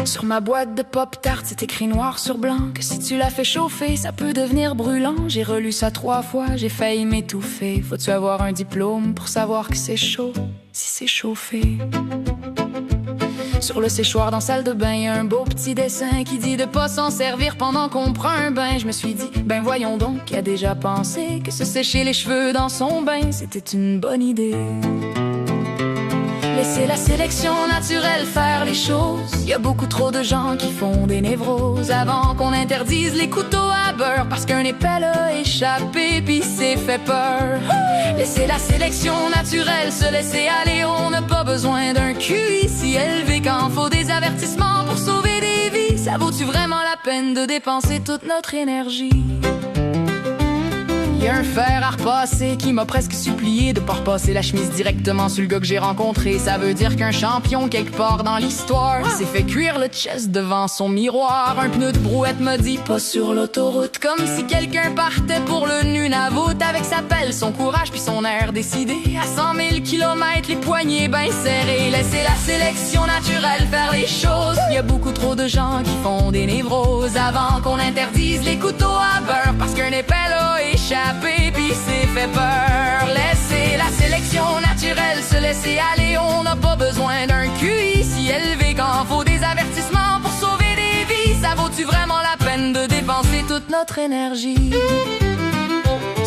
Sur ma boîte de pop-tart, c'est écrit noir sur blanc que si tu la fais chauffer, ça peut devenir brûlant. J'ai relu ça 3 fois, j'ai failli m'étouffer. Faut-tu avoir un diplôme pour savoir que c'est chaud, si c'est chauffé? Sur le séchoir dans salle de bain, y a un beau petit dessin qui dit de pas s'en servir pendant qu'on prend un bain. Je me suis dit, ben voyons donc, qui a déjà pensé que se sécher les cheveux dans son bain, c'était une bonne idée. Laissez la sélection naturelle faire les choses. Y a beaucoup trop de gens qui font des névroses avant qu'on interdise les couteaux à beurre parce qu'un épelle a échappé pis s'est fait peur. Laissez la sélection naturelle se laisser aller. On n'a pas besoin d'un QI si élevé quand faut des avertissements pour sauver des vies. Ça vaut-tu vraiment la peine de dépenser toute notre énergie? Y'a un fer à repasser qui m'a presque supplié de pas repasser la chemise directement sur le gars que j'ai rencontré. Ça veut dire qu'un champion quelque part dans l'histoire s'est fait cuire le chest devant son miroir. Un pneu de brouette m'a dit pas sur l'autoroute, comme si quelqu'un partait pour le Nunavut avec sa pelle, son courage puis son air décidé. À 100 000 km, les poignets ben serrés. Laissez la sélection naturelle faire les choses. Y'a beaucoup trop de gens qui font des névroses avant qu'on interdise les couteaux à beurre parce qu'un épelle a échappé pis s'est fait peur. Laissez la sélection naturelle se laisser aller. On n'a pas besoin d'un QI si élevé quand faut des avertissements pour sauver des vies. Ça vaut-tu vraiment la peine de dépenser toute notre énergie?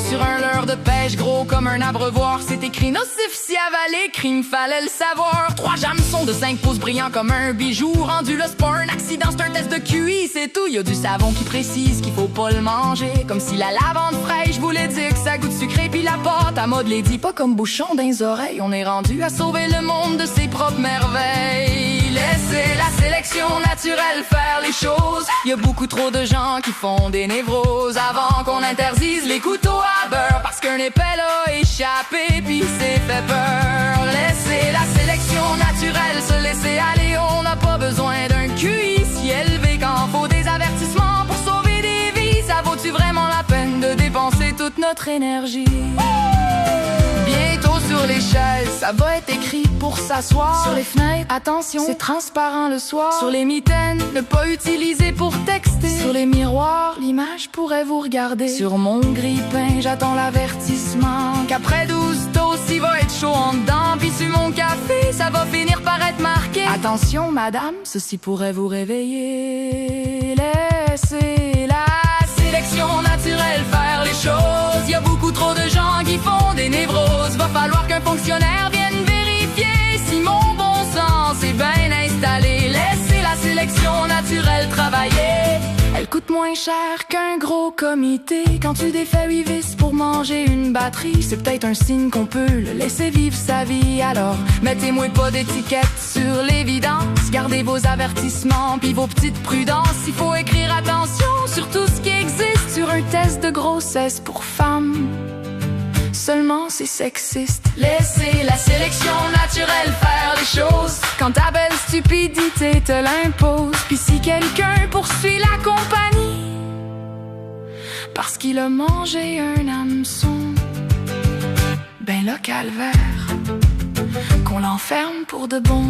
Sur un leurre de pêche gros comme un abreuvoir, c'est écrit nocif si avalé, crime fallait le savoir. 3 hameçons de 5 pouces brillants comme un bijou. Rendu là, c'est pas un accident, c'est un test de QI, c'est tout. Y'a du savon qui précise qu'il faut pas le manger, comme si la lavande fraîche voulait dire que ça goûte sucré. Puis la pâte à modeler dit pas comme bouchon dans les oreilles. On est rendu à sauver le monde de ses propres merveilles. Laissez la sélection naturelle faire les choses. Y'a beaucoup trop de gens qui font des névroses avant qu'on interdise les couteaux à beurre parce qu'un épelle a échappé pis s'est fait peur. Laissez la sélection naturelle se laisser aller. On n'a pas besoin d'un QI si élevé quand faut des avertissements pour sauver des vies. Ça vaut-tu vraiment la peine de dépenser toute notre énergie? Bientôt sur les chaises, ça va être écrit pour s'asseoir. Sur les fenêtres, attention, c'est transparent le soir. Sur les mitaines, ne pas utiliser pour texter. Sur les miroirs, l'image pourrait vous regarder. Sur mon grille-pain, j'attends l'avertissement qu'après 12 toasts, il va être chaud en dedans. Puis sur mon café, ça va finir par être marqué: attention madame, ceci pourrait vous réveiller. Laissez la sélection naturelle faire les choses. Y a beaucoup trop de gens qui font des névroses. Va falloir qu'un fonctionnaire vienne vérifier si mon bon sens est bien installé. Laissez la sélection naturelle travailler. Elle coûte moins cher qu'un gros comité. Quand tu défais 8 vis pour manger une batterie, c'est peut-être un signe qu'on peut le laisser vivre sa vie. Alors mettez-moi pas d'étiquette sur l'évidence. Gardez vos avertissements puis vos petites prudences. Il faut écrire attention sur tout ce qui existe sur un test de grossesse pour femmes. Seulement c'est sexiste. Laissez la sélection naturelle faire les choses quand ta belle stupidité te l'impose. Puis si quelqu'un poursuit la compagnie parce qu'il a mangé un hameçon, ben là calvaire, qu'on l'enferme pour de bon.